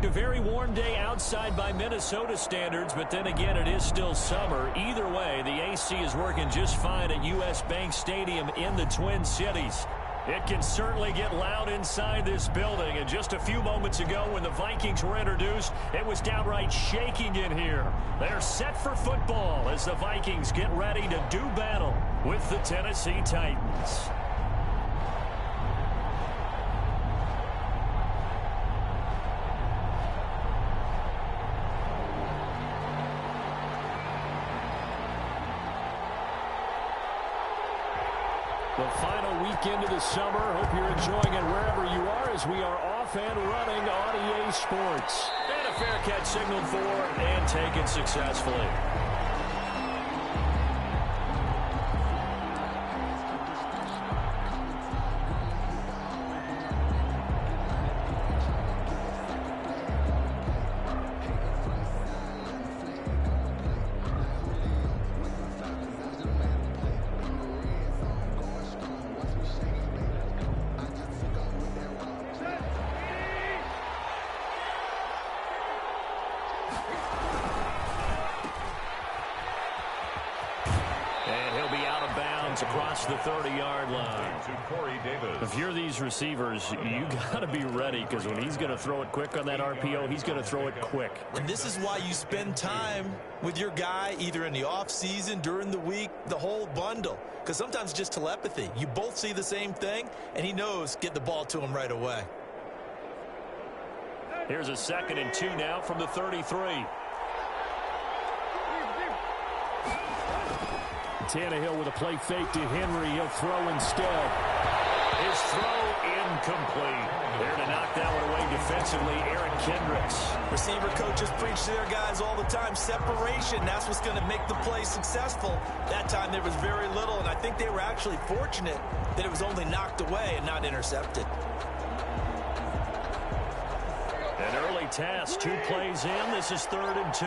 A very warm day outside by Minnesota standards, but then again, it is still summer. Either way, the AC is working just fine at U.S. Bank Stadium in the Twin Cities. It can certainly get loud inside this building, and just a few moments ago when the Vikings were introduced, it was downright shaking in here. They're set for football as the Vikings get ready to do battle with the Tennessee Titans. The final weekend of the summer. Hope you're enjoying it wherever you are as we are off and running on EA Sports. And a fair catch signaled for and taken successfully. Across the 30-yard line. If you're these receivers, you got to be ready, because when he's going to throw it quick on that RPO, he's going to throw it quick. And this is why you spend time with your guy either in the offseason, during the week, the whole bundle. Because sometimes it's just telepathy. You both see the same thing, and he knows get the ball to him right away. Here's a 2nd and 2 now from the 33. Tannehill with a play fake to Henry. He'll throw instead. His throw incomplete. There to knock that one away defensively, Aaron Kendricks. Receiver coaches preach to their guys all the time. Separation, that's what's going to make the play successful. That time there was very little, and I think they were actually fortunate that it was only knocked away and not intercepted. An early task, 2 plays in. This is 3rd and 2.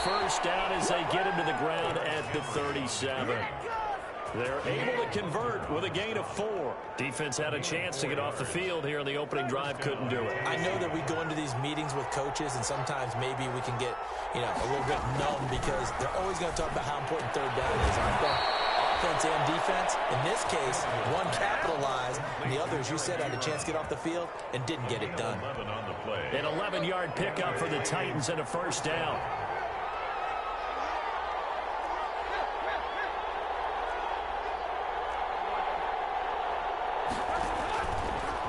First down as they get him to the ground at the 37. They're able to convert with a gain of 4. Defense had a chance to get off the field here in the opening drive, couldn't do it. I know that we go into these meetings with coaches, and sometimes maybe we can get, a little bit numb because they're always going to talk about how important 3rd down is, aren't they? Offense and defense. In this case, one capitalized, and the other, as you said, had a chance to get off the field and didn't get it done. An 11-yard pickup for the Titans and a first down.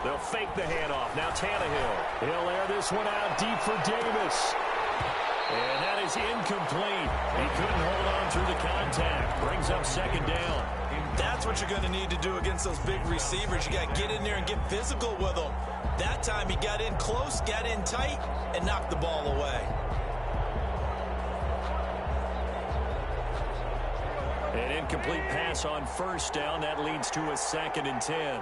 They'll fake the handoff. Now Tannehill. He'll air this one out deep for Davis. And that is incomplete. He couldn't hold on through the contact. Brings up 2nd down. That's what you're going to need to do against those big receivers. You got to get in there and get physical with them. That time he got in close, got in tight, and knocked the ball away. An incomplete pass on first down. That leads to a 2nd and 10.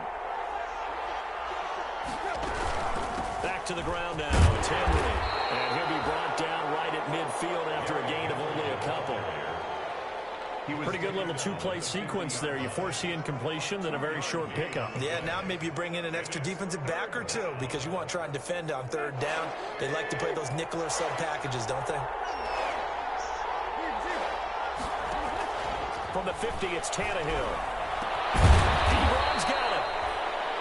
Back to the ground now. It's Henry. And he'll be brought down right at midfield after a gain of only a couple. Pretty good little 2-play sequence there. You force the incompletion, then a very short pickup. Yeah, now maybe you bring in an extra defensive back or 2 because you want to try and defend on 3rd down. They like to play those nickel or sub packages, don't they? From the 50, it's Tannehill. Ebron's got it.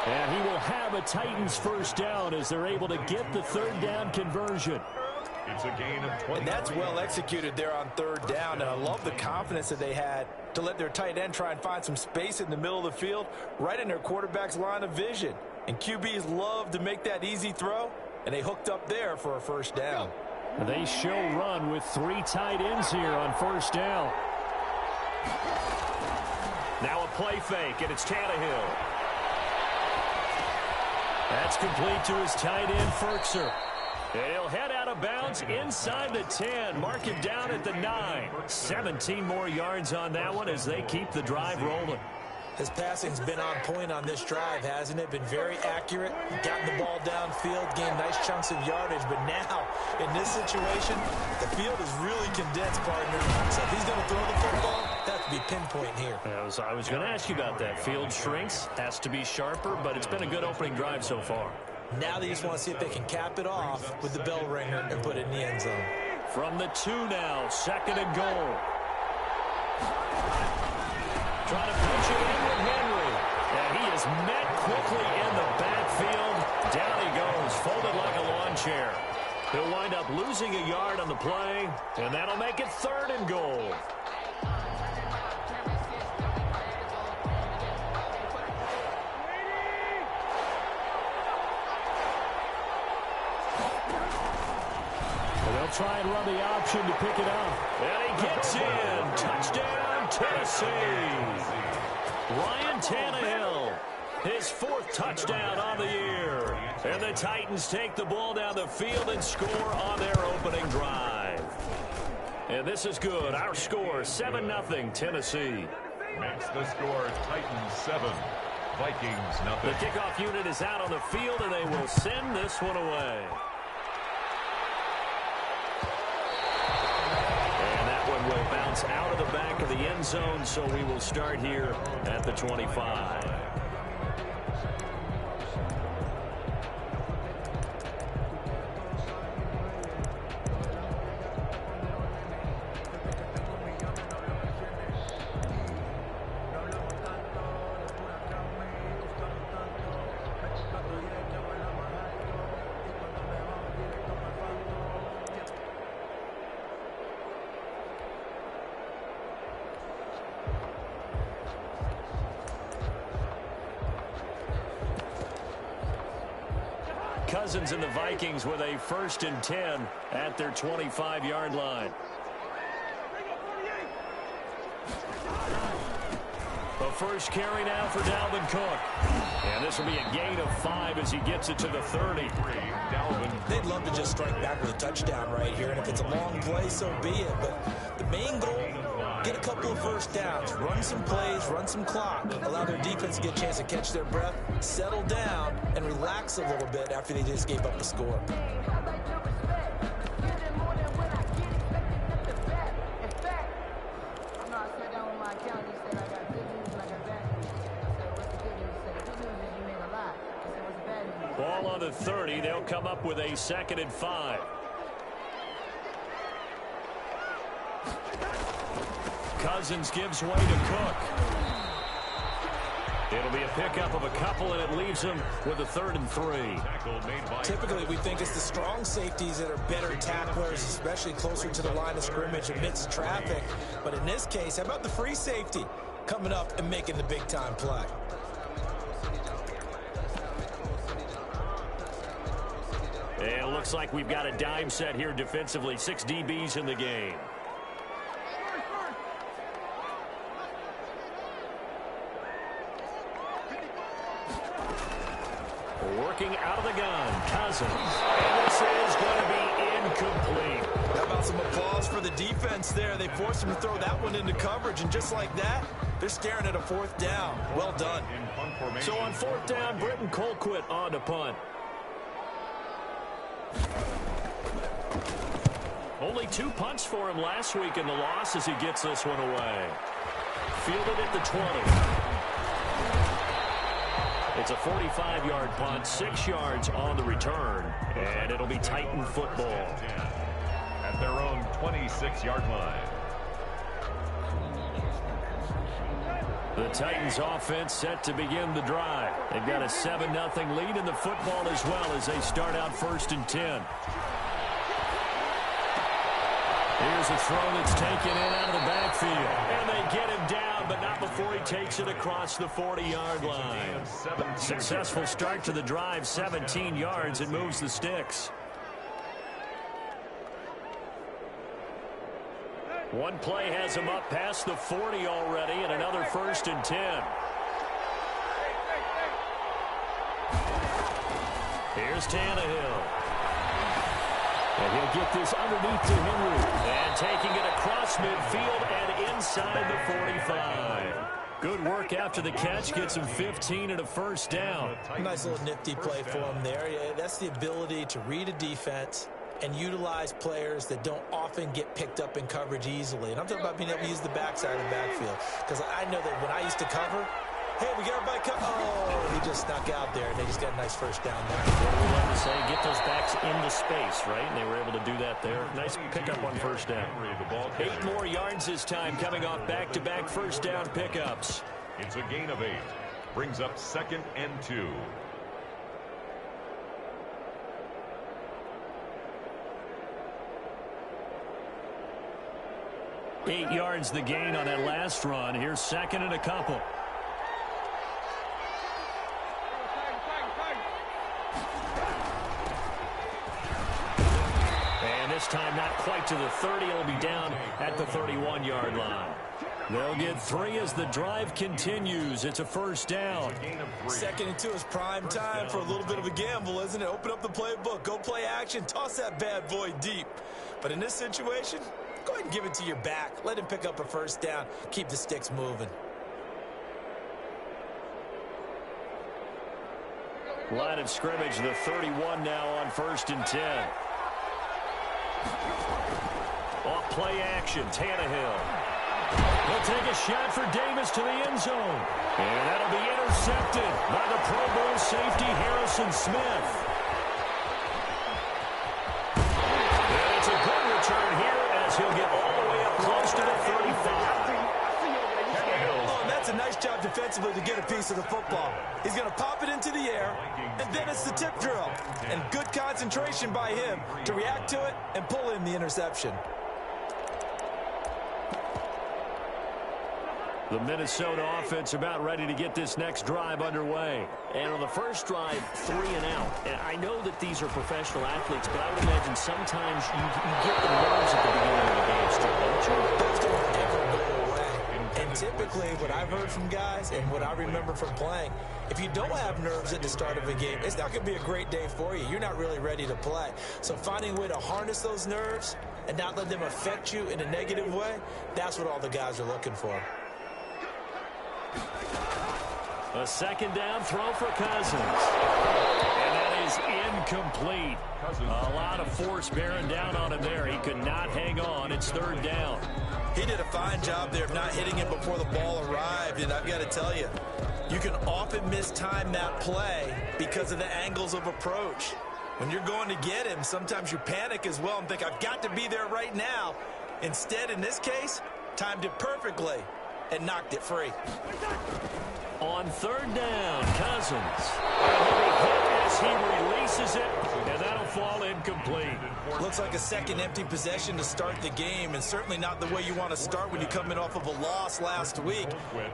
And he will have a Titans first down as they're able to get the 3rd down conversion. It's a gain of 20. And that's well executed there on 3rd down. And I love the confidence that they had to let their tight end try and find some space in the middle of the field, right in their quarterback's line of vision. And QBs love to make that easy throw, and they hooked up there for a first down. They show run with 3 tight ends here on first down. Now a play fake, and it's Tannehill. That's complete to his tight end, Ferkser. He'll head out of bounds inside the 10. Mark him down at the 9. 17 more yards on that one as they keep the drive rolling. His passing's been on point on this drive, hasn't it? Been very accurate, gotten the ball downfield, gained nice chunks of yardage. But now, in this situation, the field is really condensed, partner. So if he's going to throw the football, that would be pinpoint here. I was going to ask you about that. Field shrinks, has to be sharper, but it's been a good opening drive so far. Now they just want to see if they can cap it off with the bell ringer and put it in the end zone. From the 2 now, 2nd and goal. Trying to punch it in with Henry. And he is met quickly in the backfield. Down he goes, folded like a lawn chair. He'll wind up losing a yard on the play, and that'll make it 3rd and goal. They'll try and run the option to pick it up. And he gets in. Touchdown, Tennessee. Ryan Tannehill, his 4th touchdown on the year. And the Titans take the ball down the field and score on their opening drive. And this is good. Our score, 7-0 Tennessee. Makes the score Titans 7, Vikings 0. The kickoff unit is out on the field, and they will send this one away. Will bounce out of the back of the end zone, so we will start here at the 25. Cousins and the Vikings with a 1st and 10 at their 25-yard line. The first carry now for Dalvin Cook. And this will be a gain of 5 as he gets it to the 30. They'd love to just strike back with a touchdown right here. And if it's a long play, so be it. But the main goal, get a couple of first downs, run some plays, run some clock, allow their defense to get a chance to catch their breath, settle down, and relax a little bit after they just gave up the score. Ball on the 30. They'll come up with a 2nd and 5. Cousins gives way to Cook. It'll be a pickup of a couple, and it leaves him with a 3rd and 3. Typically, we think it's the strong safeties that are better tacklers, especially closer to the line of scrimmage amidst traffic. But in this case, how about the free safety coming up and making the big-time play? And it looks like we've got a dime set here defensively. 6 DBs in the game. Working out of the gun, Cousins. And this is going to be incomplete. How about some applause for the defense there? They forced him to throw that one into coverage, and just like that, they're staring at a 4th down. Well done. So on 4th down, Britton Colquitt on to punt. Only 2 punts for him last week in the loss as he gets this one away. Fielded at the 20. It's a 45-yard punt, 6 yards on the return, and it'll be Titan football. At their own 26-yard line. The Titans offense set to begin the drive. They've got a 7-0 lead in the football as well as they start out 1st and 10. Here's a throw that's taken in out of the backfield. And they get him down, but not before he takes it across the 40-yard line. Successful start to the drive, 17 yards, and moves the sticks. One play has him up past the 40 already, and another 1st and 10. Here's Tannehill. And he'll get this underneath to Henry. And taking it across midfield and inside the 45. Good work after the catch. Gets him 15 and a first down. Nice little nifty play for him there. Yeah, that's the ability to read a defense and utilize players that don't often get picked up in coverage easily. And I'm talking about being able to use the backside of the backfield. Because I know that when I used to cover, hey, we got everybody covered. Oh, he just snuck out there, and they just got a nice first down there. What we love to say, get those backs into space, right? And they were able to do that there. Nice pickup on first down. 8 more yards this time, coming off back-to-back first down pickups. It's a gain of 8. Brings up 2nd and 2. Eight yards the gain on that last run. Here's 2nd and a couple. And this time not quite to the 30. It'll be down at the 31-yard line. They'll get 3 as the drive continues. It's a first down. 2nd and 2 is prime time for a little bit of a gamble, isn't it? Open up the playbook. Go play action. Toss that bad boy deep. But in this situation, go ahead and give it to your back. Let him pick up a first down. Keep the sticks moving. Line of scrimmage, the 31 now on 1st and 10. Off play action, Tannehill. He'll take a shot for Davis to the end zone. And that'll be intercepted by the Pro Bowl safety Harrison Smith. And it's a good return here as he'll get all the way up close to the 35. Oh, and that's a nice job defensively to get a piece of the football. He's going to pop it into the air, and then it's the tip drill. And good concentration by him to react to it and pull in the interception. The Minnesota offense about ready to get this next drive underway. And on the first drive, 3 and out. And I know that these are professional athletes, but I would imagine sometimes you get the nerves at the beginning of the game still, don't you? Those don't ever go away. And typically, what I've heard from guys and what I remember from playing, if you don't have nerves at the start of a game, it's not going to be a great day for you. You're not really ready to play. So finding a way to harness those nerves and not let them affect you in a negative way, that's what all the guys are looking for. A 2nd down throw for Cousins. And that is incomplete. A lot of force bearing down on him there. He could not hang on. It's 3rd down. He did a fine job there of not hitting it before the ball arrived. And I've got to tell you, you can often mistime that play because of the angles of approach. When you're going to get him, sometimes you panic as well and think, I've got to be there right now. Instead, in this case, timed it perfectly and knocked it free. On 3rd down, Cousins. And he'll be hit as he releases it, and that'll fall incomplete. Looks like a second empty possession to start the game, and certainly not the way you want to start when you come in off of a loss last week.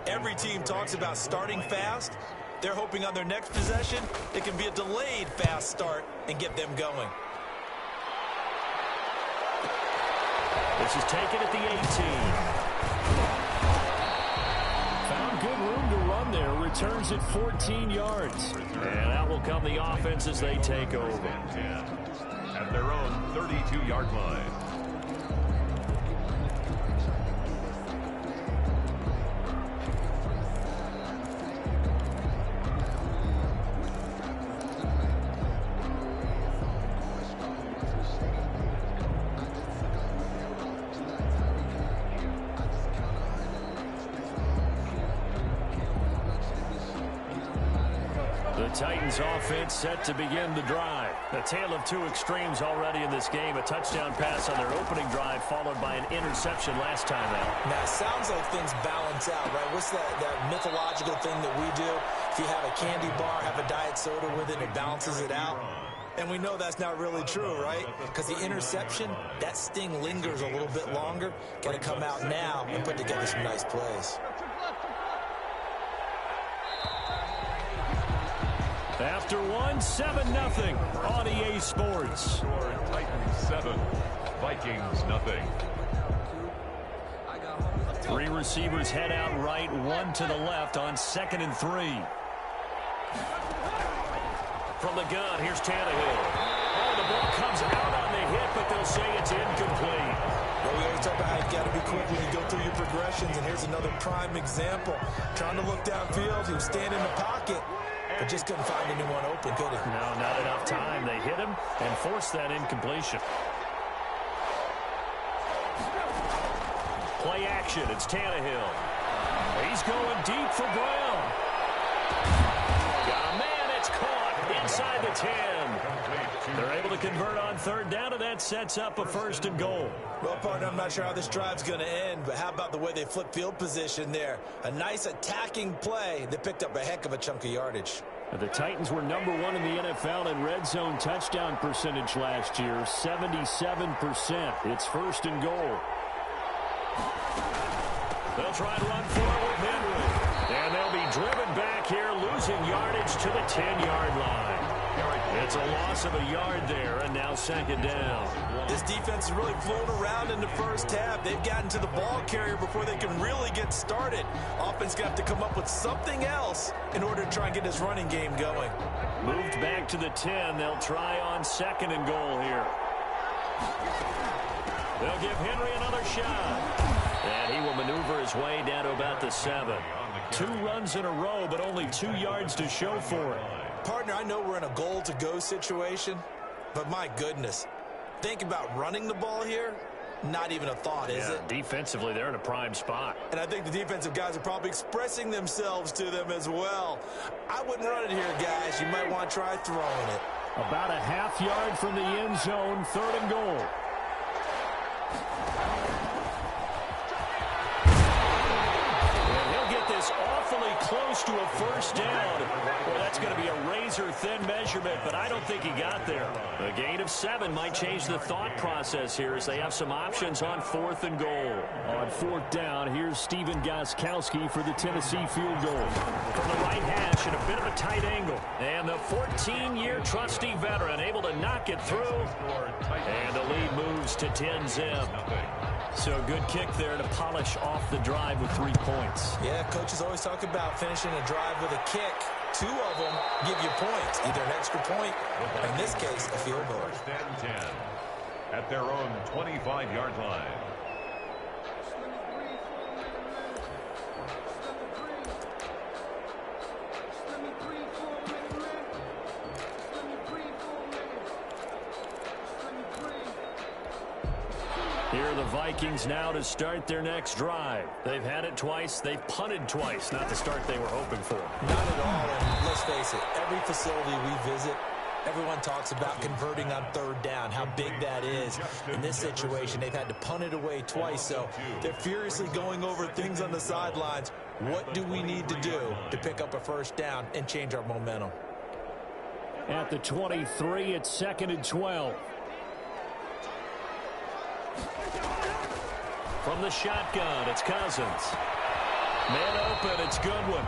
Every team talks about starting fast. They're hoping on their next possession it can be a delayed fast start and get them going. This is taken at the 18. Found good room to run there. Returns at 14 yards. And out will come the offense as they take over. At their own 32-yard line. The Titans offense set to begin the drive. A tale of 2 extremes already in this game. A touchdown pass on their opening drive followed by an interception last time out. Now, it sounds like things balance out, right? What's that mythological thing that we do? If you have a candy bar, have a diet soda with it, it balances it out. And we know that's not really true, right? Because the interception, that sting lingers a little bit longer. Got to come out now and put together some nice plays. After 7-0 on EA Sports. Titans 7, Vikings nothing. 3 receivers head out right, 1 to the left on 2nd and 3. From the gun, here's Tannehill. Oh, the ball comes out on the hit, but they'll say it's incomplete. Well, we always talk about how you you got to be quick when you go through your progressions, and here's another prime example. Trying to look downfield, he was standing in the pocket, but just couldn't find anyone open, could he? No, not enough time. They hit him and forced that incompletion. Play action. It's Tannehill. He's going deep for Brown. Got a man. It's caught inside the 10. They're able to convert on third down, and that sets up a 1st and goal. Well, partner, I'm not sure how this drive's going to end, but how about the way they flip field position there? A nice attacking play that picked up a heck of a chunk of yardage. The Titans were number 1 in the NFL in red zone touchdown percentage last year, 77%. It's 1st and goal. They'll try to run forward with Henry. And they'll be driven back here, losing yardage to the 10-yard line. It's a loss of a yard there, and now 2nd down. This defense is really flown around in the first half. They've gotten to the ball carrier before they can really get started. Offense going to have to come up with something else in order to try and get this running game going. Moved back to the 10. They'll try on 2nd and goal here. They'll give Henry another shot. And he will maneuver his way down to about the 7. 2 runs in a row, but only 2 yards to show for it. Partner, I know we're in a goal-to-go situation, but my goodness, think about running the ball here. Not even a thought, is it? Defensively, they're in a prime spot. And I think the defensive guys are probably expressing themselves to them as well. I wouldn't run it here, guys. You might want to try throwing it. About a half yard from the end zone, 3rd and goal. Awfully close to a 1st down. Well, that's going to be a razor-thin measurement, but I don't think he got there. A gain of 7 might change the thought process here as they have some options on 4th and goal. On 4th down, here's Steven Gostkowski for the Tennessee field goal. From the right hash at a bit of a tight angle. And the 14-year trusty veteran able to knock it through. And the lead moves to 10-zip. So a good kick there to polish off the drive with 3 points. Yeah, coaches always talk about finishing a drive with a kick. 2 of them give you points, either an extra point, or in this case, a field goal. 1st and 10 at their own 25-yard line. Here are the Vikings now to start their next drive. They've had it twice. They've punted twice. Not the start they were hoping for. Not at all. And let's face it, every facility we visit, everyone talks about converting on 3rd down, how big that is. In this situation, they've had to punt it away twice, so they're furiously going over things on the sidelines. What do we need to do to pick up a 1st down and change our momentum? At the 23, it's 2nd and 12. From the shotgun, it's Cousins. Man open, it's Goodwin.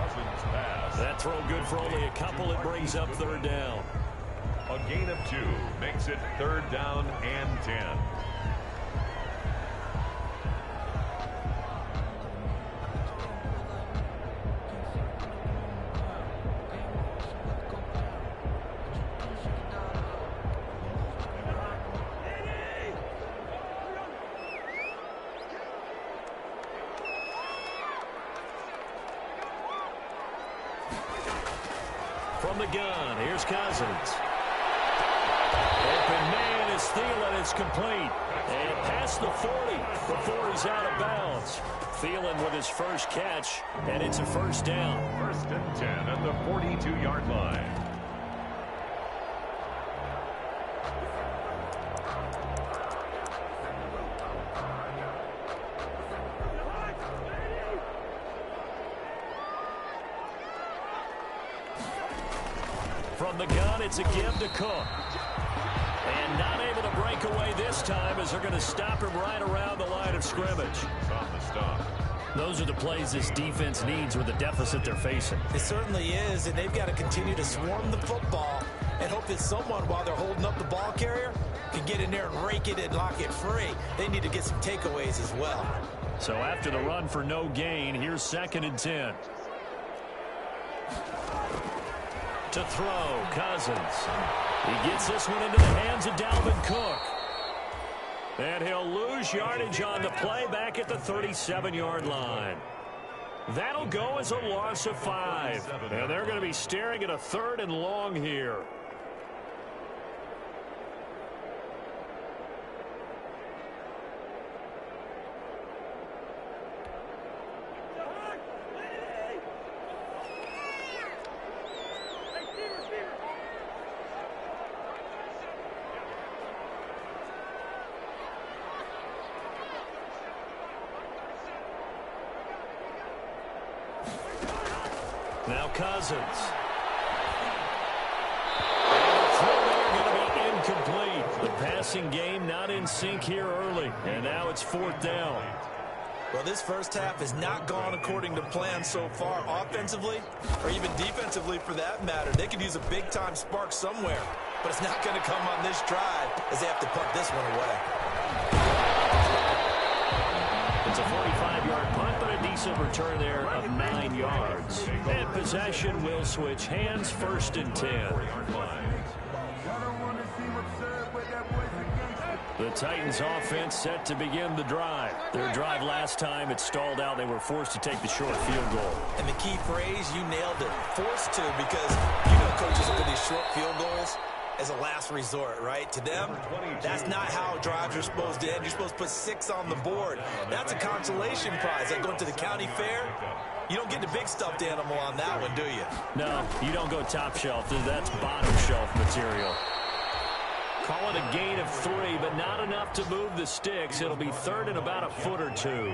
That throw good for only a couple. It brings up 3rd down. A gain of 2 makes it 3rd down and 10. From the gun, here's Cousins. Open man is Thielen. It's complete. And past the 40 before he's out of bounds. Thielen with his first catch, and it's a 1st down. 1st and 10 at the 42-yard line. From the gun, it's a give to Cook. And not able to break away this time as they're going to stop him right around the line of scrimmage. On the stop. Those are the plays this defense needs with the deficit they're facing. It certainly is, and they've got to continue to swarm the football and hope that someone, while they're holding up the ball carrier, can get in there and rake it and lock it free. They need to get some takeaways as well. So after the run for no gain, here's 2nd and 10. To throw, Cousins. He gets this one into the hands of Dalvin Cook. And he'll lose yardage on the play back at the 37-yard line. That'll go as a loss of 5. And they're going to be staring at a 3rd and long here. Now Cousins. And the throw going to be incomplete. The passing game not in sync here early. And now it's 4th down. Well, this first half has not gone according to plan so far offensively or even defensively for that matter. They could use a big-time spark somewhere, but it's not going to come on this drive as they have to punt this one away. It's a 45-yard punt, but a decent return there of 9 yards. And possession will switch hands, 1st and 10. The Titans offense set to begin the drive. Their drive last time, it stalled out. They were forced to take the short field goal. And the key phrase, you nailed it. Forced to, because you know coaches look at these short field goals as a last resort, right? To them, that's not how drives are supposed to end. You're supposed to put 6 on the board. That's a consolation prize. Like going to the county fair, you don't get the big stuffed animal on that one, do you? No, you don't go top shelf. That's bottom shelf material. Call it a gain of 3, but not enough to move the sticks. It'll be 3rd and about a foot or 2.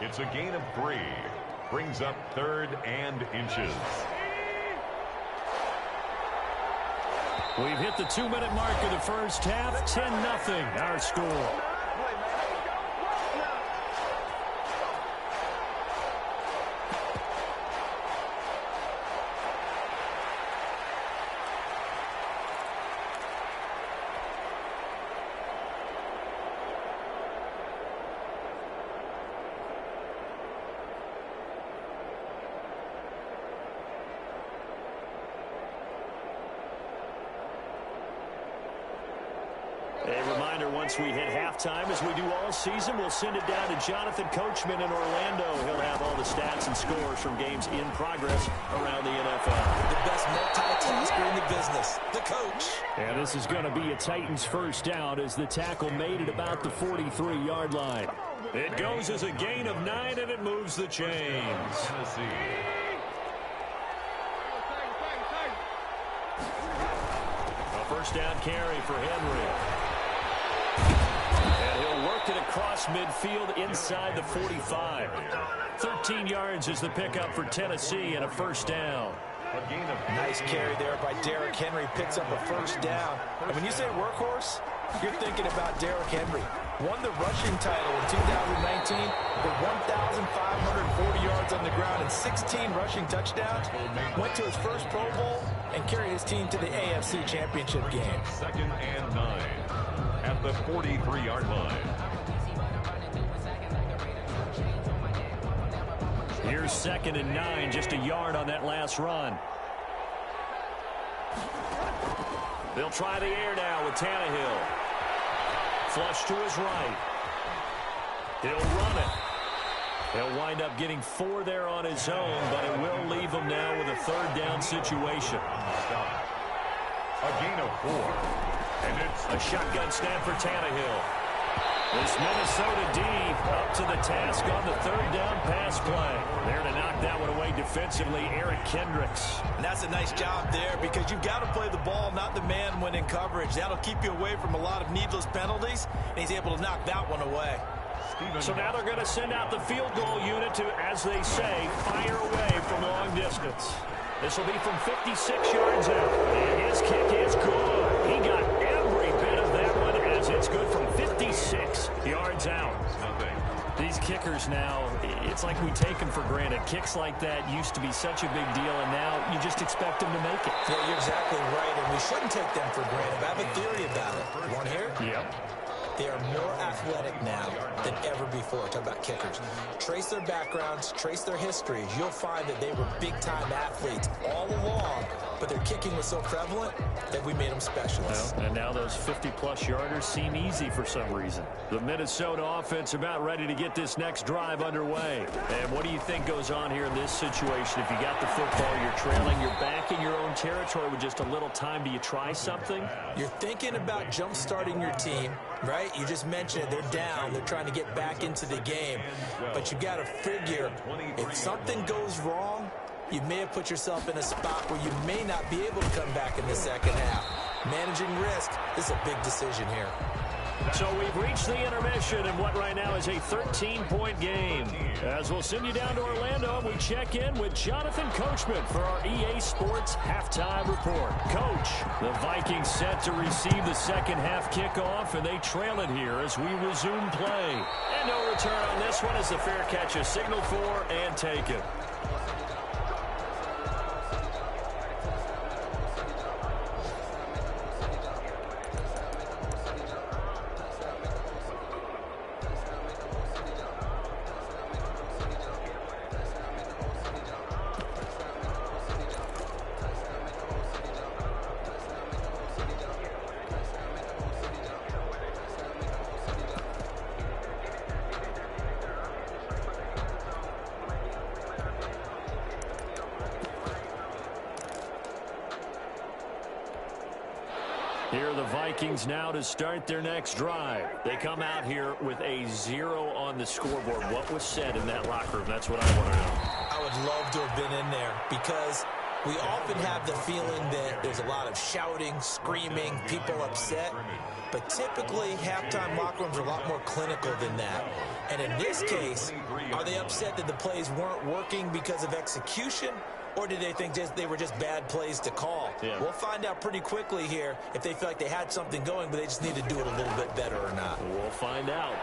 It's a gain of 3. Brings up 3rd and inches. We've hit the 2-minute mark of the first half. 10-0 our score. A reminder, once we hit halftime, as we do all season, we'll send it down to Jonathan Coachman in Orlando. He'll have all the stats and scores from games in progress around the NFL. The best multitasker in the business, the coach. And this is going to be a Titans first down as the tackle made it about the 43-yard line. It goes as a gain of 9, and it moves the chains. A first down carry for Henry. And he'll work it across midfield inside the 45. 13 yards is the pickup for Tennessee and a first down. Nice carry there by Derrick Henry. Picks up a first down. And when you say workhorse, you're thinking about Derrick Henry. Won the rushing title in 2019 with 1,540 yards on the ground and 16 rushing touchdowns. Went to his first Pro Bowl and carried his team to the AFC Championship game. 2nd and 9 at the 43-yard line. Here's 2nd and 9, just a yard on that last run. They'll try the air now with Tannehill. Flush to his right. He'll run it. He'll wind up getting 4 there on his own, but it will leave him now with a 3rd down situation. A gain of 4. And it's a shotgun snap for Tannehill. This Minnesota D up to the task on the 3rd down pass play. There to knock that one away defensively, Eric Kendricks. And that's a nice job there because you've got to play the ball, not the man when in coverage. That'll keep you away from a lot of needless penalties, and he's able to knock that one away. So now they're going to send out the field goal unit to, as they say, fire away from long distance. This will be from 56 yards out. And his kick is good. He got every bit of that one as it's good from 56 yards out. These kickers now, it's like we take them for granted. Kicks like that used to be such a big deal, and now you just expect them to make it. Yeah, you're exactly right, and we shouldn't take them for granted. I have a theory about it. You want to hear it? Yep. They are more athletic now than ever before. Talk about kickers. Trace their backgrounds, trace their histories. You'll find that they were big-time athletes all along, but their kicking was so prevalent that we made them specialists. Well, and now those 50-plus yarders seem easy for some reason. The Minnesota offense about ready to get this next drive underway. And what do you think goes on here in this situation? If you got the football, you're trailing, you're back in your own territory with just a little time. Do you try something? You're thinking about jump-starting your team, right? You just mentioned it. They're down. They're trying to get back into the game. But you got to figure, if something goes wrong, you may have put yourself in a spot where you may not be able to come back in the second half. Managing risk is a big decision here. So we've reached the intermission in what right now is a 13-point game. As we'll send you down to Orlando, we check in with Jonathan Coachman for our EA Sports Halftime Report. Coach, the Vikings set to receive the second half kickoff, and they trail it here as we resume play. And no return on this one as the fair catch is signaled for and taken. Here are the Vikings now to start their next drive. They come out here with a 0 on the scoreboard. What was said in that locker room? That's what I want to know. I would love to have been in there because we often have the feeling that there's a lot of shouting, screaming, people upset. But typically, halftime locker rooms are a lot more clinical than that. And in this case, are they upset that the plays weren't working because of execution? Or did they think they were just bad plays to call? Yeah. We'll find out pretty quickly here if they feel like they had something going, but they just need to do it a little bit better or not. We'll find out.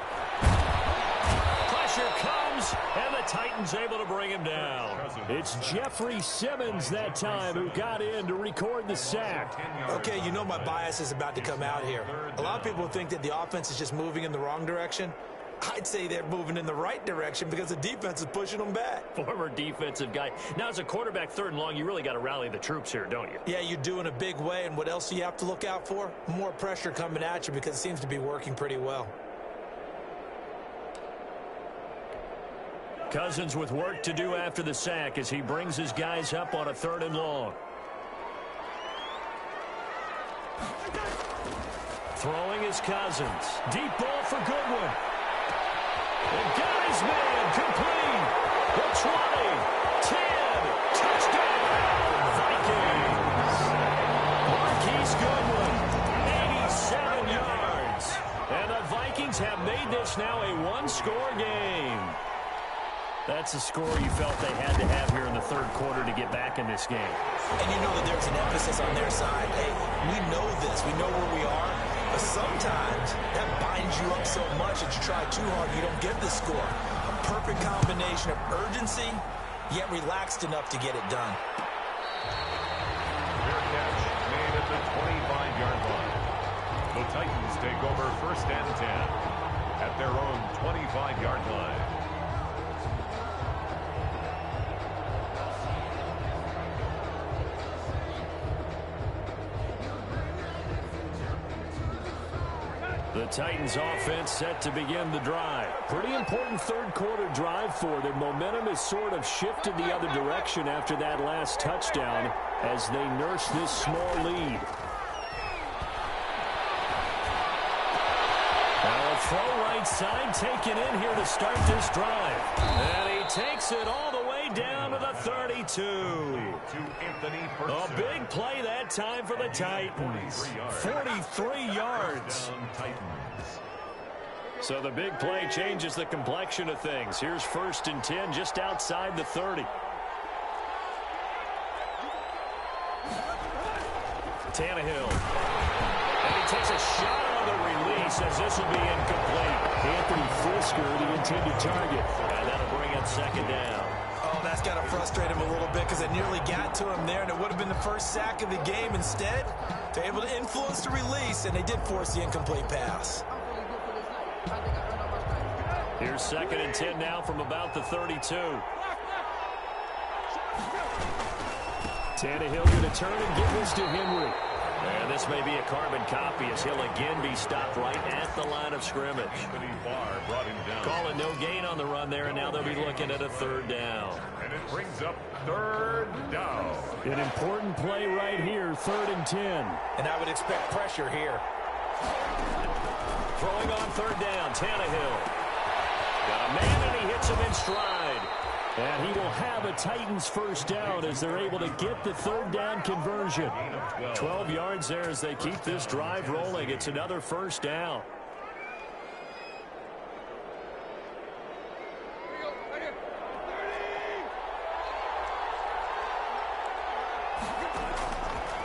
Pressure comes, and the Titans able to bring him down. It's Jeffrey Simmons that time who got in to record the sack. Okay, you know my bias is about to come out here. A lot of people think that the offense is just moving in the wrong direction. I'd say they're moving in the right direction because the defense is pushing them back. Former defensive guy. Now, as a quarterback, 3rd and long, you really got to rally the troops here, don't you? Yeah, you do in a big way. And what else do you have to look out for? More pressure coming at you because it seems to be working pretty well. Cousins with work to do after the sack as he brings his guys up on a 3rd and long. Throwing is Cousins. Deep ball for Goodwin. And got his man complete. The 20, 10, touchdown, Vikings. Marquise Goodwin, 87 yards. And the Vikings have made this now a 1-score game. That's the score you felt they had to have here in the 3rd quarter to get back in this game. And you know that there's an emphasis on their side. Hey, we know this. We know where we are. But sometimes that binds you up so much that you try too hard, you don't get the score. A perfect combination of urgency, yet relaxed enough to get it done. Fair catch made at the 25-yard line. The Titans take over 1st and 10 at their own 25-yard line. The Titans offense set to begin the drive. Pretty important 3rd quarter drive for them. Momentum has sort of shifted the other direction after that last touchdown as they nurse this small lead. Now a throw right side taken in here to start this drive. And he takes it all the way down to the 32. A big play that time for the Titans. 43 yards. So the big play changes the complexion of things. Here's 1st and 10 just outside the 30. Tannehill. And he takes a shot on the release as this will be incomplete. Anthony Frisker, the intended target. And that'll bring up 2nd down. Oh, that's got to frustrate him a little bit because it nearly got to him there, and it would have been the first sack of the game. Instead, they're able to influence the release, and they did force the incomplete pass. Here's 2nd and 10 now from about the 32. Tannehill going to turn and give this to Henry. And this may be a carbon copy as he'll again be stopped right at the line of scrimmage. Brought him down. Calling no gain on the run there, and now they'll be looking at a third down. And it brings up third down. An important play right here, 3rd and 10. And I would expect pressure here. Throwing on third down, Tannehill. Got a man, and he hits him in stride. And he will have a Titans first down as they're able to get the third down conversion. 12 yards there as they keep this drive rolling. It's another first down.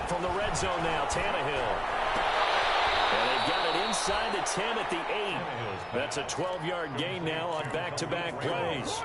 From the red zone now, Tannehill. And they've got it inside the 10 at the 8. That's a 12-yard gain now on back-to-back plays.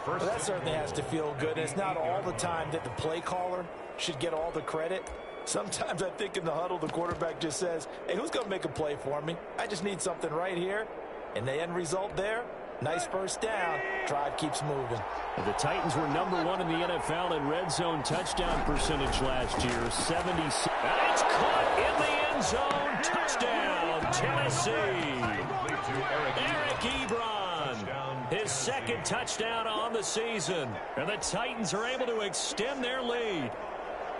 Well, that certainly has to feel good. And it's not all the time that the play caller should get all the credit. Sometimes I think in the huddle, the quarterback just says, hey, who's going to make a play for me? I just need something right here. And the end result there, nice first down. Drive keeps moving. The Titans were number 1 in the NFL in red zone touchdown percentage last year, 76. And it's caught in the end zone. Touchdown, Tennessee. Eric Ebron. His second touchdown on the season. And the Titans are able to extend their lead.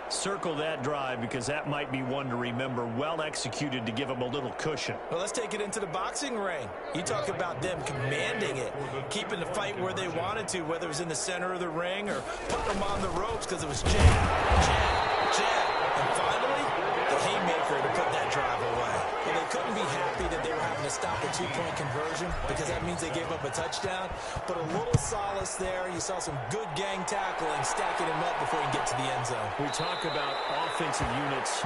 Circle that drive because that might be one to remember. Well executed to give them a little cushion. Well, let's take it into the boxing ring. You talk about them commanding it, keeping the fight where they wanted to, whether it was in the center of the ring or putting them on the ropes because it was jab, jab, jab. And finally, the haymaker to put that drive away. And they couldn't be happy that they were having to stop a two-point conversion because that means they gave up a touchdown. But a little solace there. You saw some good gang tackling, stacking him up before he get to the end zone. We talk about offensive units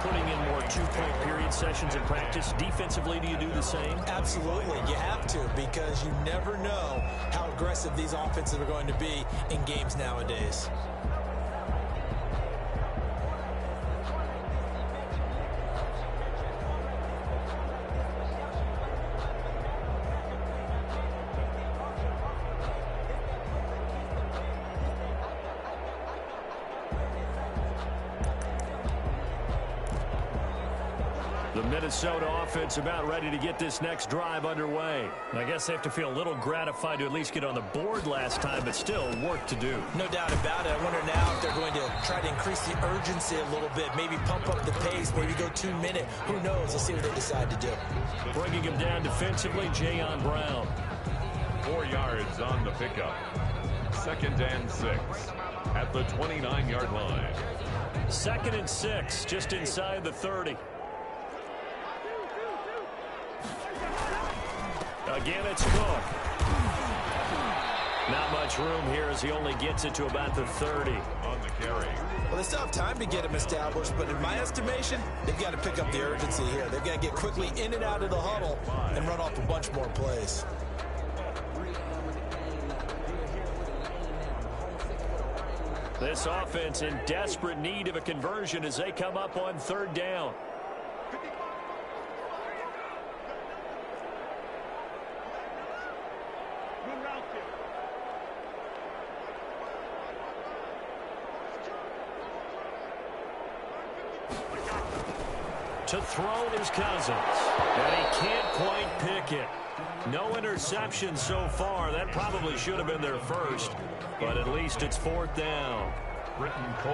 putting in more two-point period sessions in practice. Defensively, do you do the same? Absolutely. You have to because you never know how aggressive these offenses are going to be in games nowadays. The Minnesota offense about ready to get this next drive underway. I guess they have to feel a little gratified to at least get on the board last time, but still work to do. No doubt about it. I wonder now if they're going to try to increase the urgency a little bit, maybe pump up the pace, maybe go 2 minute. Who knows? Let's see what they decide to do. Bringing him down defensively, Jayon Brown. 4 yards on the pickup. 2nd and 6 at the 29-yard line. 2nd and 6, just inside the 30. Again, it's Cook. Not much room here as he only gets it to about the 30. On the carry. Well, they still have time to get him established, but in my estimation, they've got to pick up the urgency here. They've got to get quickly in and out of the huddle and run off a bunch more plays. This offense in desperate need of a conversion as they come up on 3rd down. To throw is Cousins, and he can't quite pick it. No interception so far. That probably should have been their first, but at least it's 4th down.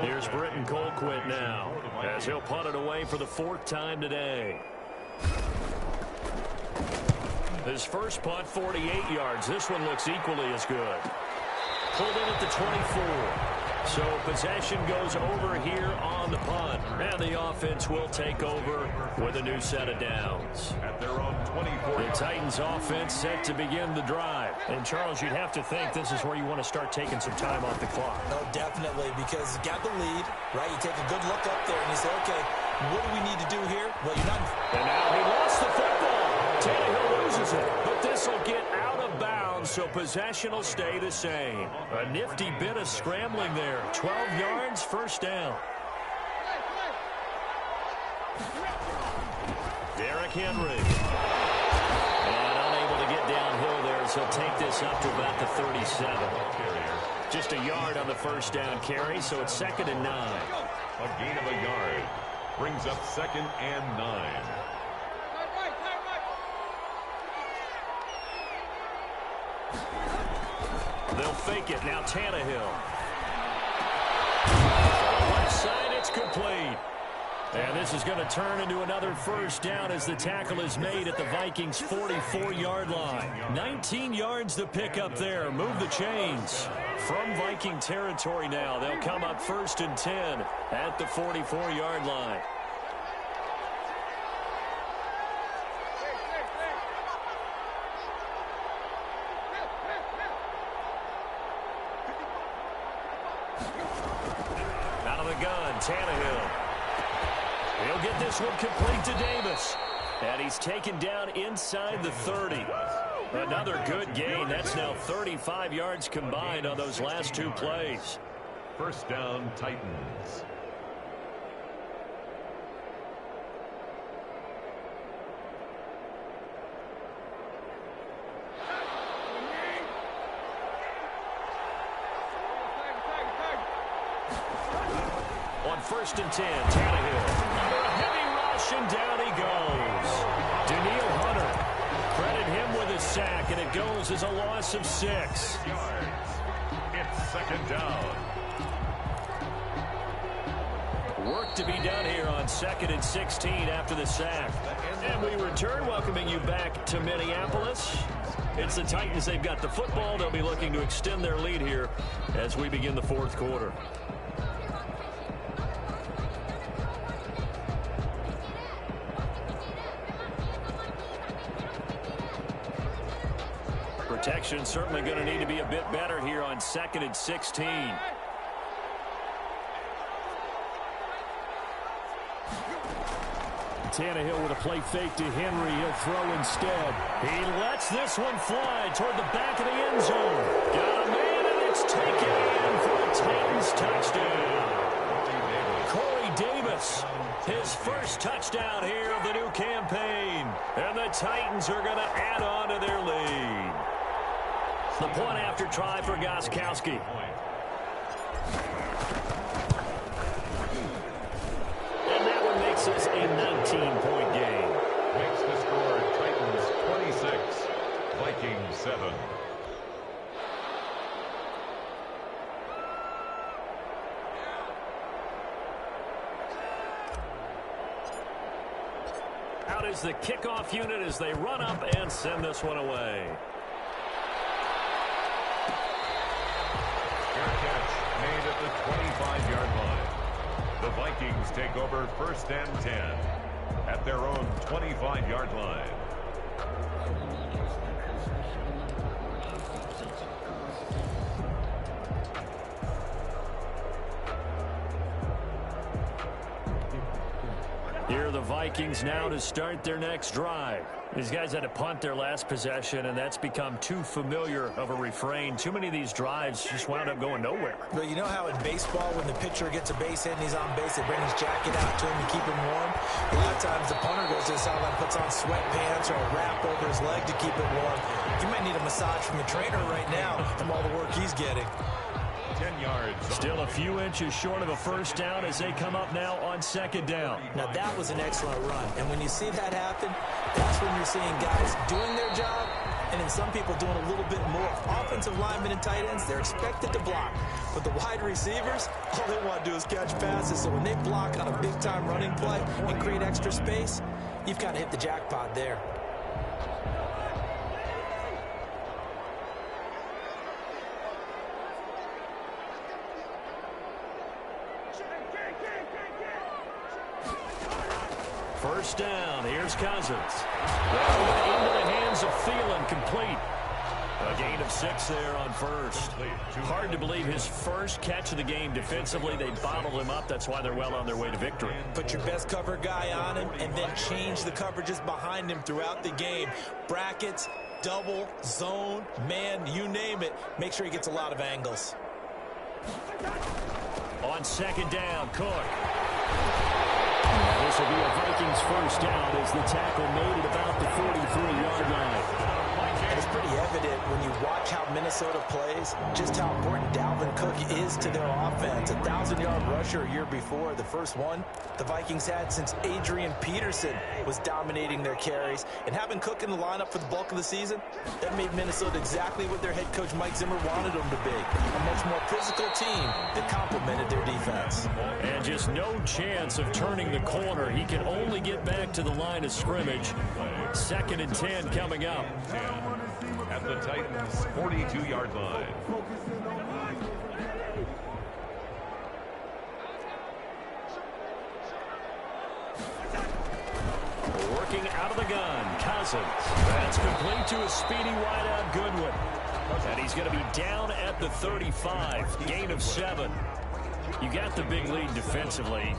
Here's Britton Colquitt now, as he'll punt it away for the 4th time today. His first punt, 48 yards. This one looks equally as good. Pulled in at the 24. So possession goes over here on the punt. And the offense will take over with a new set of downs. At their own 24. The Titans offense set to begin the drive. And Charles, you'd have to think this is where you want to start taking some time off the clock. Oh, definitely, because you got the lead, right? You take a good look up there and you say, okay, what do we need to do here? Well, you're not. And now he lost the football. Tannehill loses it, but this will get out of bounds, so possession will stay the same. A nifty bit of scrambling there. 12 yards, first down. Derrick Henry. And unable to get downhill there, so he'll take this up to about the 37. Just a yard on the first down carry, so it's 2nd and 9. A gain of a yard brings up 2nd and 9. They'll fake it. Now Tannehill. Left side, it's complete. And this is going to turn into another first down as the tackle is made at the Vikings' 44-yard line. 19 yards to pick up there. Move the chains. From Viking territory now, they'll come up 1st and 10 at the 44-yard line. Out of the gun, Tannehill. He'll get this one complete to Davis. And he's taken down inside the 30. Another good gain. That's now 35 yards combined on those last 2 plays. First down, Titans. On 1st and 10, Tannehill. Under a heavy rush, and down he goes. Daniil Hunter. Credit him with a sack, and it goes as a loss of 6. It's 2nd down. Work to be done here on 2nd and 16 after the sack. And we return, welcoming you back to Minneapolis. It's the Titans. They've got the football. They'll be looking to extend their lead here as we begin the 4th quarter. Protection certainly going to need to be a bit better here on 2nd and 16. Tannehill with a play fake to Henry. He'll throw instead. He lets this one fly toward the back of the end zone. Got a man, and it's taken in for a Titans touchdown. Corey Davis, his first touchdown here of the new campaign. And the Titans are going to add on to their lead. The point after try for Gostkowski. And that one makes this a 19-point game. Makes the score Titans 26, Vikings 7. Out is the kickoff unit as they run up and send this one away. Made at the 25-yard line. The Vikings take over 1st and 10 at their own 25-yard line. Here are the Vikings now to start their next drive. These guys had to punt their last possession, and that's become too familiar of a refrain. Too many of these drives just wound up going nowhere. Well, you know how in baseball, when the pitcher gets a base hit and he's on base, they bring his jacket out to him to keep him warm? A lot of times the punter goes to the sideline, puts on sweatpants or a wrap over his leg to keep it warm. You might need a massage from the trainer right now from all the work he's getting. 10 yards. Still a few inches short of a first down as they come up now on 2nd down. Now, that was an excellent run. And when you see that happen, that's when you're seeing guys doing their job and then some people doing a little bit more. Offensive linemen and tight ends, they're expected to block. But the wide receivers, all they want to do is catch passes. So when they block on a big-time running play and create extra space, you've kind of hit the jackpot there. First down. Here's Cousins. Into the hands of Thielen, complete. A gain of 6 there on first. Hard to believe his first catch of the game defensively. They bottled him up. That's why they're well on their way to victory. Put your best cover guy on him and then change the coverages behind him throughout the game. Brackets, double, zone, man, you name it. Make sure he gets a lot of angles. On 2nd down, Cook. This will be a Vikings first down as the tackle made at about the 43-yard line. It's pretty evident when you watch how Minnesota plays, just how important Dalvin Cook is to their offense. 1,000-yard rusher a year before, the first one the Vikings had since Adrian Peterson was dominating their carries. And having Cook in the lineup for the bulk of the season, that made Minnesota exactly what their head coach Mike Zimmer wanted them to be. A much more physical team that complemented their defense. And just no chance of turning the corner. He can only get back to the line of scrimmage. 2nd and 10 coming up. At the Titans' 42-yard line. Working out of the gun, Cousins. That's complete to a speedy wideout Goodwin. And he's going to be down at the 35. Gain of 7. You got the big lead defensively.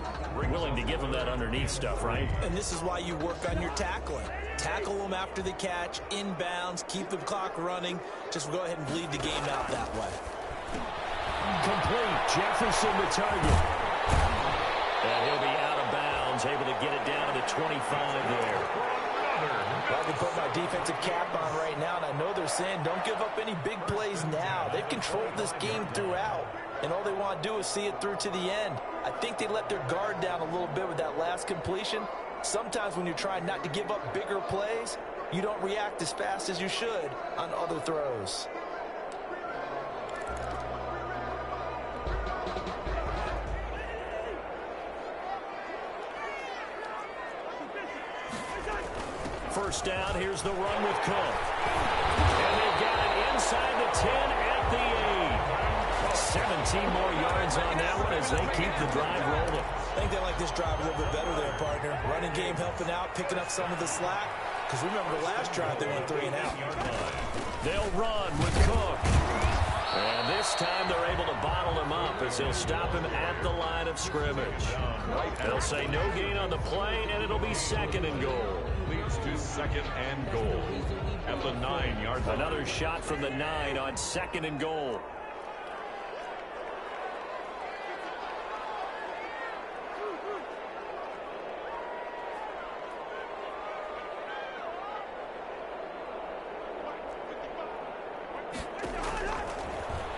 Willing to give him that underneath stuff, right? And this is why you work on your tackling. Tackle them after the catch, inbounds, keep the clock running. Just go ahead and bleed the game out that way. Complete. Jefferson the target. And he'll be out of bounds, able to get it down to the 25 there. Well, I can put my defensive cap on right now, and I know they're saying don't give up any big plays now. They've controlled this game throughout, and all they want to do is see it through to the end. I think they let their guard down a little bit with that last completion. Sometimes when you're trying not to give up bigger plays, you don't react as fast as you should on other throws. First down, here's the run with Cook. And they've got it inside the 10 at the 8. 17 more yards on that one as they keep the drive rolling. I think they like this drive a little bit better there, partner. Running game helping out, picking up some of the slack. Because remember the last drive, they went 3 and out. They'll run with Cook. And this time they're able to bottle him up as they'll stop him at the line of scrimmage. They'll say no gain on the play, and it'll be 2nd and goal. Leads to 2nd and goal at the 9-yard line. Another shot from the 9 on 2nd and goal.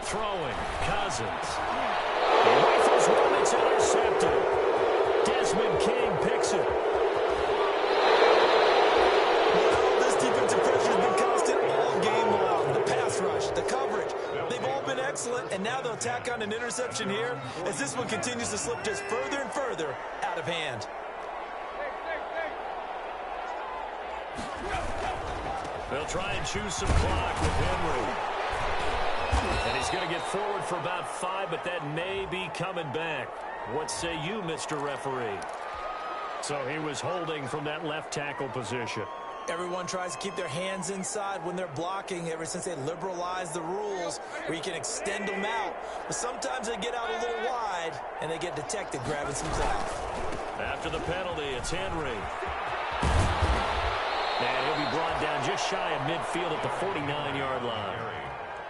Throwing, Cousins. He rifles one, it's intercepted. Desmond King picks it. Well, this defensive pressure has been constant all game long. The pass rush, the coverage, they've all been excellent, and now they'll tack on an interception here as this one continues to slip just further and further out of hand. They'll try and choose some clock with Henry. And he's going to get forward for about 5, but that may be coming back. What say you, Mr. Referee? So he was holding from that left tackle position. Everyone tries to keep their hands inside when they're blocking ever since they liberalized the rules where you can extend them out. But sometimes they get out a little wide and they get detected grabbing some cloth. After the penalty, it's Henry. And he'll be brought down just shy of midfield at the 49-yard line.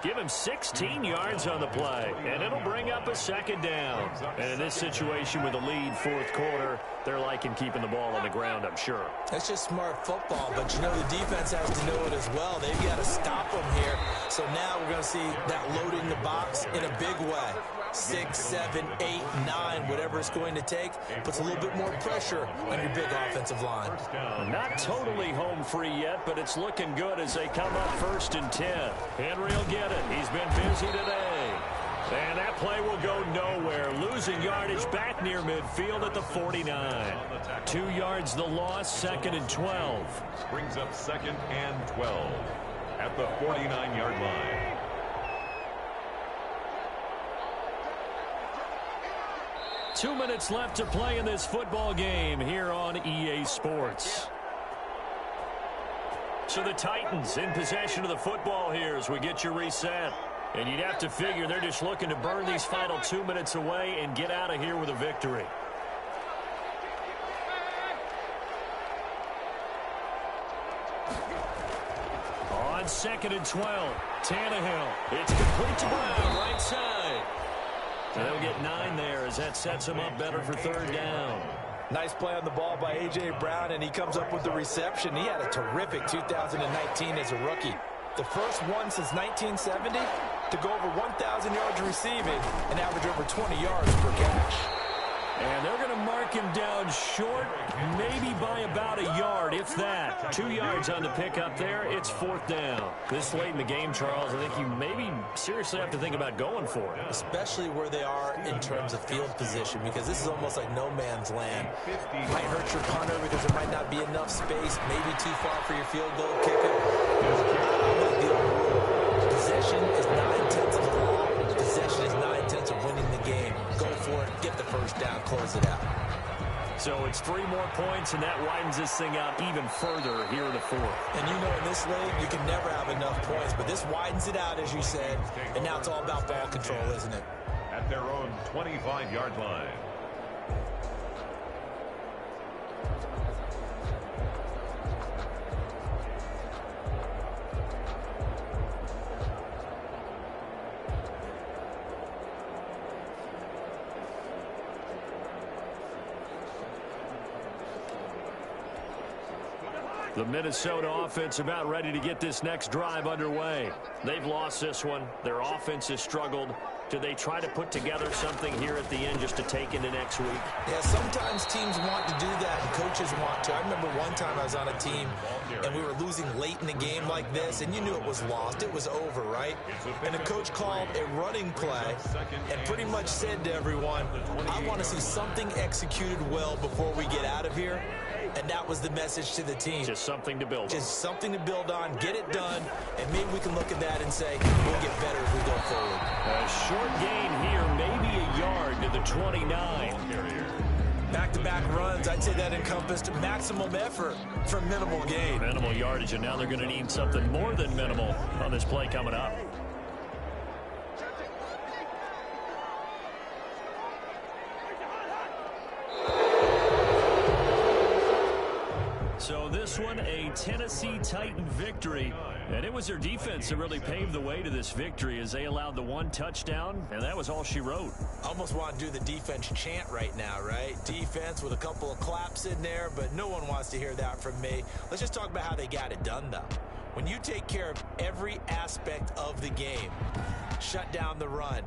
Give him 16 yards on the play, and it'll bring up a 2nd down. And in this situation with a lead 4th quarter, they're liking keeping the ball on the ground, I'm sure. That's just smart football, but you know the defense has to know it as well. They've got to stop them here. So now we're going to see that loading the box in a big way. 6, 7, 8, 9, whatever it's going to take, puts a little bit more pressure on your big offensive line. Not totally home free yet, but it's looking good as they come up 1st and 10. Henry will get it. He's been busy today. And that play will go nowhere. Losing yardage back near midfield at the 49. 2 yards the loss, 2nd and 12. Brings up 2nd and 12 at the 49-yard line. Two minutes left to play in this football game here on EA Sports. So the Titans in possession of the football here as we get you reset. And you'd have to figure they're just looking to burn these final 2 minutes away and get out of here with a victory. On 2nd and 12, Tannehill. It's complete to Brown, right side. So they'll get 9 there as that sets him up better for 3rd down. Nice play on the ball by A.J. Brown, and he comes up with the reception. He had a terrific 2019 as a rookie. The first one since 1970 to go over 1,000 yards receiving and average over 20 yards per catch. And they're going to mark him down short, maybe by about a yard, if that. 2 yards on the pickup there. It's 4th down. This late in the game, Charles, I think you maybe seriously have to think about going for it. Especially where they are in terms of field position, because this is almost like no man's land. Might hurt your punter because there might not be enough space, maybe too far for your field goal kicker. I like the old rule. Possession is 9/10 of the law. Possession is 9/10 of winning the game. Go for it, get the first down, close it out. So it's 3 more points, and that widens this thing out even further here in the 4th. And you know, in this league, you can never have enough points, but this widens it out, as you said, and now it's all about ball control, isn't it? At their own 25-yard line. The Minnesota offense about ready to get this next drive underway. They've lost this one. Their offense has struggled. Do they try to put together something here at the end just to take into next week? Yeah, sometimes teams want to do that and coaches want to. I remember one time I was on a team and we were losing late in the game like this, and you knew it was lost. It was over, right? And the coach called a running play and pretty much said to everyone, I want to see something executed well before we get out of here. And that was the message to the team. Just something to build on. Just something to build on, get it done, and maybe we can look at that and say, we'll get better as we go forward. A short gain here, maybe a yard to the 29. Back-to-back runs, I'd say that encompassed maximum effort for minimal gain. Minimal yardage, and now they're going to need something more than minimal on this play coming up. So this one, a Tennessee Titan victory. And it was their defense that really paved the way to this victory as they allowed the 1 touchdown, and that was all she wrote. Almost want to do the defense chant right now, right? Defense with a couple of claps in there, but no one wants to hear that from me. Let's just talk about how they got it done, though. When you take care of every aspect of the game, shut down the run,